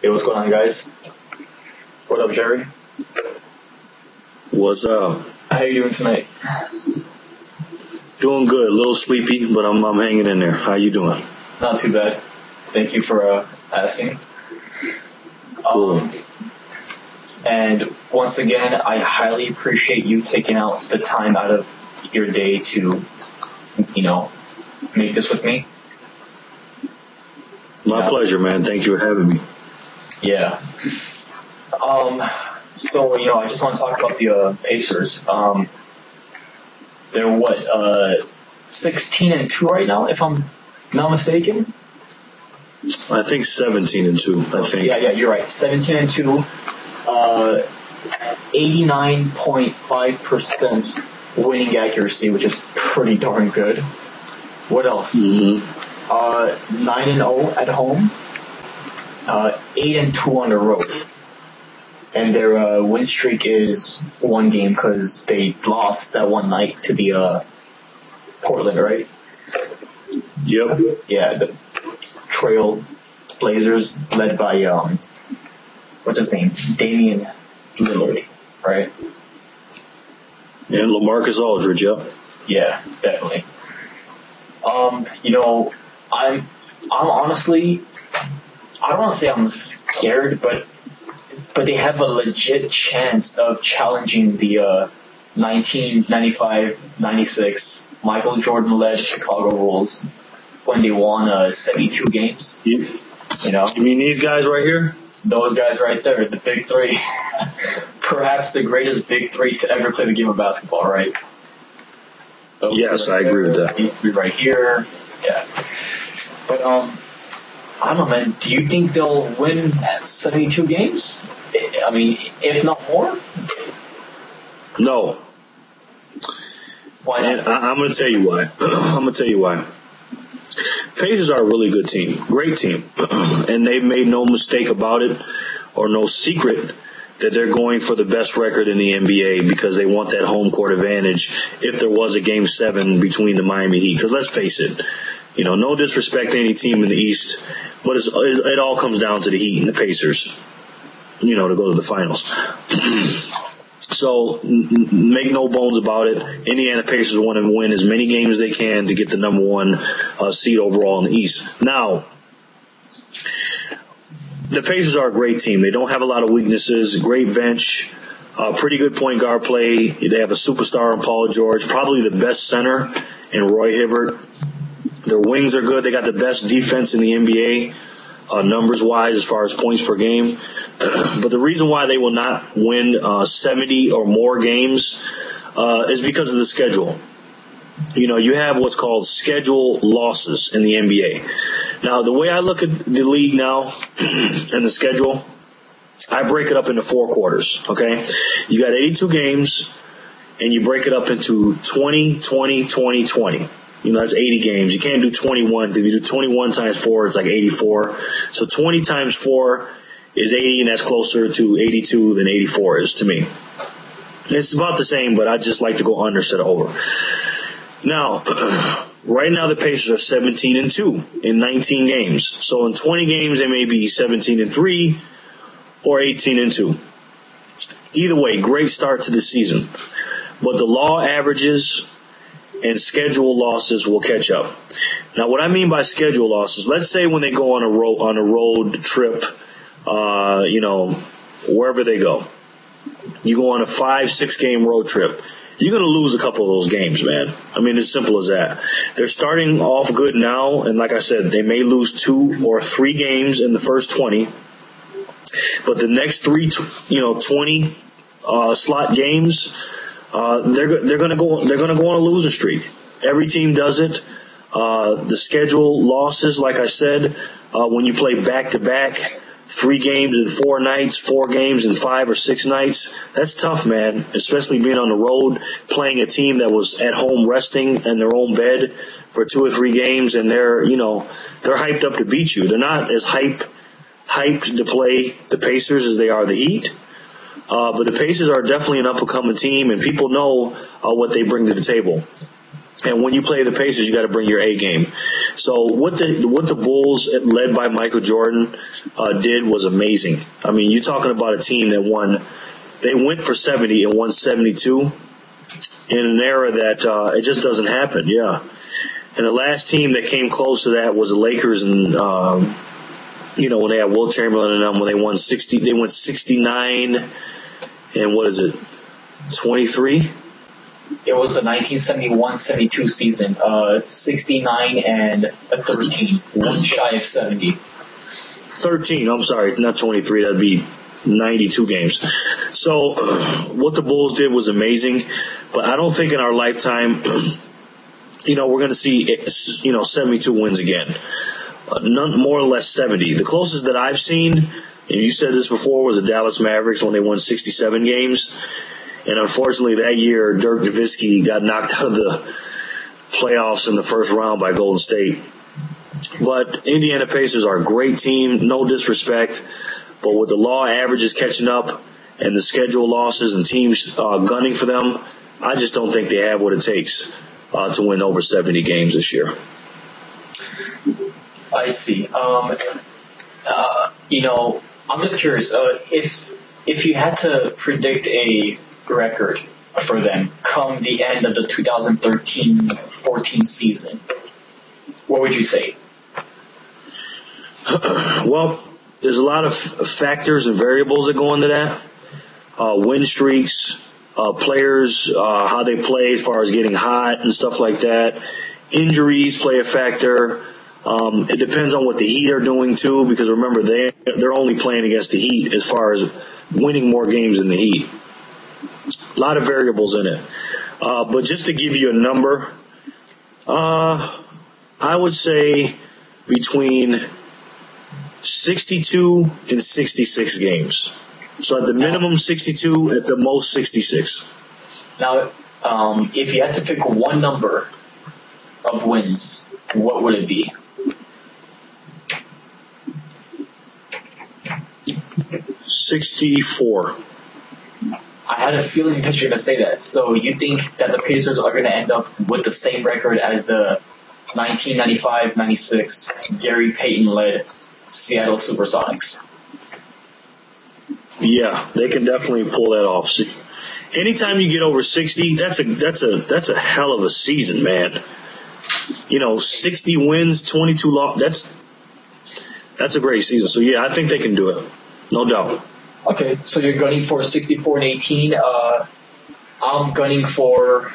Hey, what's going on, guys? What up, Jerry? What's up? How you doing tonight? Doing good. A little sleepy, but I'm hanging in there. How you doing? Not too bad. Thank you for asking. Cool. And once again, I highly appreciate you taking out the time out of your day to, make this with me. My pleasure, man. Thank you for having me. Yeah. So, I just want to talk about the Pacers. They're 16-2 right now, if I'm not mistaken? I think 17-2, I think. Yeah, you're right. 17-2. 89.5% winning accuracy, which is pretty darn good. What else? 9-0 at home. 8-2 on the road. And their win streak is one game because they lost that one night to the Portland, right? Yep. Yeah, the Trail Blazers led by what's his name? Damian Lillard, right? And LaMarcus Aldridge, yep. Yeah, definitely. I'm honestly, I don't want to say I'm scared, but they have a legit chance of challenging the 1995-96 Michael Jordan-led Chicago Bulls when they won 72 games. You mean these guys right here? Those guys right there, the big three. Perhaps the greatest big three to ever play the game of basketball, right? Yes, I agree with that. These three right here. Yeah. But, I don't know, man. Do you think they'll win 72 games? I mean, if not more? No. Why not? And I'm going to tell you why. Pacers are a really good team. Great team. And they've made no mistake about it or no secret that they're going for the best record in the NBA because they want that home court advantage if there was a Game 7 between the Miami Heat. Because let's face it, no disrespect to any team in the East, but it all comes down to the Heat and the Pacers, to go to the finals. So make no bones about it. Indiana Pacers want to win as many games as they can to get the number one seed overall in the East. Now, the Pacers are a great team. They don't have a lot of weaknesses. Great bench, pretty good point guard play. They have a superstar in Paul George, probably the best center in Roy Hibbert. Their wings are good. They got the best defense in the NBA. Numbers-wise, as far as points per game. But the reason why they will not win 70 or more games is because of the schedule. You have what's called schedule losses in the NBA. Now, the way I look at the league now and the schedule, I break it up into 4 quarters, okay? You got 82 games, and you break it up into 20, 20, 20, 20. That's 80 games. You can't do 21. If you do 21 times 4, it's like 84. So 20 times 4 is 80, and that's closer to 82 than 84 is to me. It's about the same, but I just like to go under instead of over. Now, right now the Pacers are 17-2 in 19 games. So in 20 games, they may be 17-3 or 18-2. Either way, great start to the season. But the law averages and schedule losses will catch up. Now, what I mean by schedule losses, let's say when they go on a road trip, wherever they go, you go on a 5-6 game road trip, you're going to lose a couple of those games, man. I mean, it's simple as that. They're starting off good now, and like I said, they may lose 2 or 3 games in the first 20, but the next 3, 20 slot games, they're going to go on a losing streak. Every team does it. The schedule losses, like I said, when you play back to back, 3 games in 4 nights, 4 games in 5 or 6 nights, that's tough, man. Especially being on the road, playing a team that was at home resting in their own bed for 2 or 3 games, and they're hyped up to beat you. They're not as hyped to play the Pacers as they are the Heat. But the Pacers are definitely an up-and-coming team, and people know what they bring to the table. And when you play the Pacers, you got to bring your A game. So what the Bulls, led by Michael Jordan, did was amazing. I mean, you're talking about a team that won. They went for 70 and won 72 in an era that it just doesn't happen. Yeah. And the last team that came close to that was the Lakers, and when they had Wilt Chamberlain and them, when they won 60, they went 69 and 23. It was the 1971-72 season, 69 and 13, one shy of 70. 13, I'm sorry, not 23, that'd be 92 games. So what the Bulls did was amazing, but I don't think in our lifetime, we're going to see, 72 wins again. None, more or less 70. The closest that I've seen, and you said this before, was the Dallas Mavericks when they won 67 games. And unfortunately, that year, Dirk Nowitzki got knocked out of the playoffs in the first round by Golden State. But Indiana Pacers are a great team, no disrespect. But with the law averages catching up and the schedule losses and teams gunning for them, I just don't think they have what it takes to win over 70 games this year. I see. I'm just curious. If you had to predict a record for them come the end of the 2013-14 season, what would you say? Well, there's a lot of factors and variables that go into that. Win streaks, players, how they play as far as getting hot and stuff like that. Injuries play a factor. It depends on what the Heat are doing too, because remember they're only playing against the Heat as far as winning more games than the Heat. A lot of variables in it. But just to give you a number, I would say between 62 and 66 games. So at the minimum 62, at the most 66. Now, if you had to pick one number of wins, what would it be? 64. I had a feeling that you're going to say that. So you think that the Pacers are going to end up with the same record as the 1995-96 Gary Payton-led Seattle Supersonics? Yeah, they can definitely pull that off. Anytime you get over 60, that's a hell of a season, man. 60 wins, 22 losses. That's a great season. So yeah, I think they can do it, no doubt. Okay, so you're gunning for 64-18. I'm gunning for,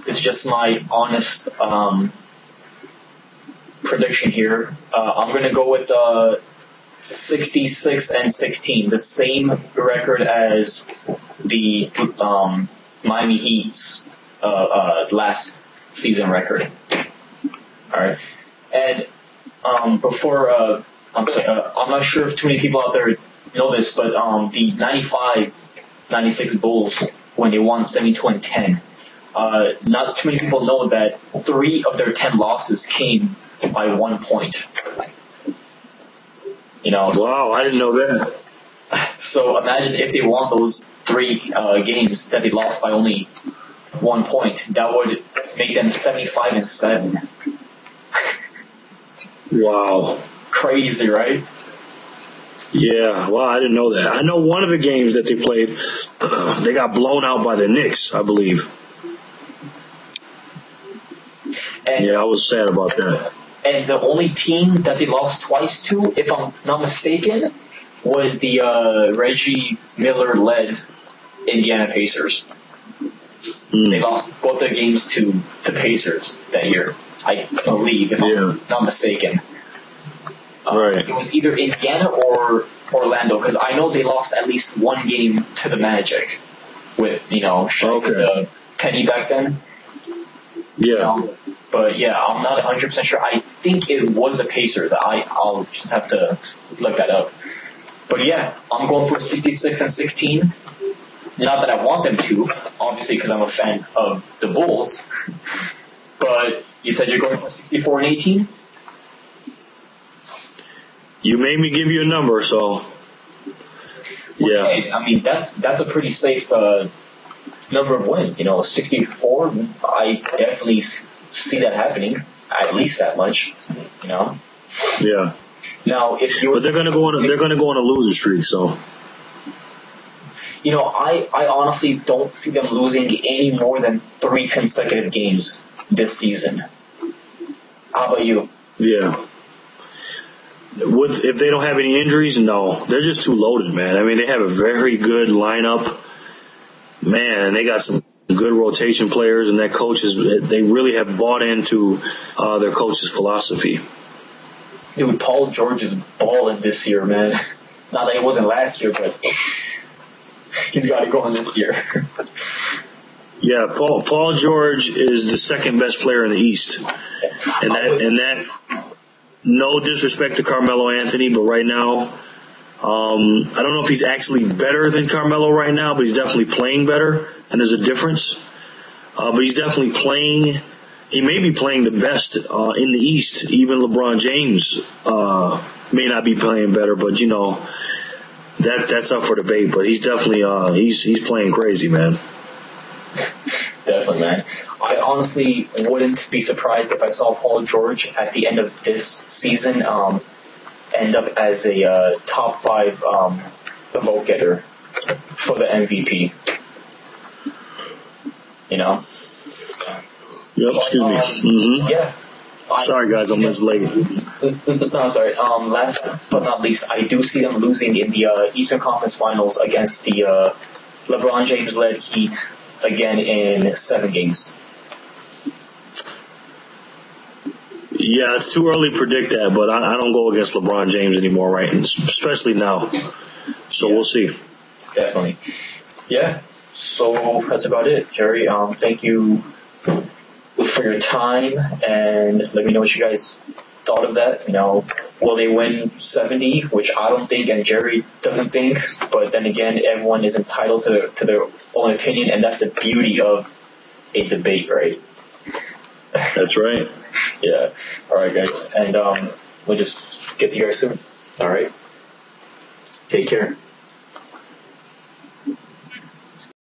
it's just my honest prediction here. I'm going to go with 66-16, the same record as the Miami Heat's last season record. All right, and I'm not sure if too many people out there know this, but the 95-96 Bulls, when they won 72 and 10, not too many people know that 3 of their 10 losses came by 1 point. Wow, I didn't know that. So imagine if they won those 3 games that they lost by only 1 point. That would make them 75 and 7. Wow. Crazy, right? Yeah, well, I didn't know that. I know one of the games that they played, they got blown out by the Knicks, I believe. And, yeah, I was sad about that. And the only team that they lost twice to, if I'm not mistaken, was the Reggie Miller-led Indiana Pacers. They lost both their games to the Pacers that year, I believe, if I'm not mistaken. Right. It was either Indiana or Orlando, because I know they lost at least 1 game to the Magic with, Shaq and Penny back then. Yeah. But yeah, I'm not 100% sure. I think it was the Pacers. I'll just have to look that up. But yeah, I'm going for 66-16. Not that I want them to, obviously, because I'm a fan of the Bulls. But you said you're going for 64-18? You made me give you a number, so yeah. Okay, I mean that's a pretty safe number of wins. 64. I definitely see that happening. At least that much, you know. Yeah. Now, if you but they're gonna go on a losing streak, so. You know, I honestly don't see them losing any more than 3 consecutive games this season. How about you? Yeah. If they don't have any injuries, no. They're just too loaded, man. I mean, they have a very good lineup. Man, they got some good rotation players, and they really have bought into their coach's philosophy. Dude, Paul George is balling this year, man. Not that it wasn't last year, but he's got it going this year. Yeah, Paul George is the second best player in the East. And that no disrespect to Carmelo Anthony, but right now, I don't know if he's actually better than Carmelo right now, but he's definitely playing better, and there's a difference. But he's definitely playing. He may be playing the best in the East. Even LeBron James may not be playing better, but you know that's up for debate. But he's definitely he's playing crazy, man. Definitely, man. I honestly wouldn't be surprised if I saw Paul George at the end of this season end up as a top 5 vote getter for the MVP. You know? Yep, excuse me. Mm-hmm. Yeah. Sorry, guys, I'm this late. No, I'm sorry. Last but not least, I do see them losing in the Eastern Conference Finals against the LeBron James-led Heat again in 7 games. Yeah, it's too early to predict that, but I don't go against LeBron James anymore, right? Especially now. So we'll see. Definitely. Yeah. So that's about it, Jerry. Thank you for your time, and let me know what you guys thought of that. You know, will they win 70? Which I don't think, and Jerry doesn't think. But then again, everyone is entitled to their own opinion, and that's the beauty of a debate, right? That's right. Yeah. All right, guys, and we'll just get to you guys soon. All right. Take care.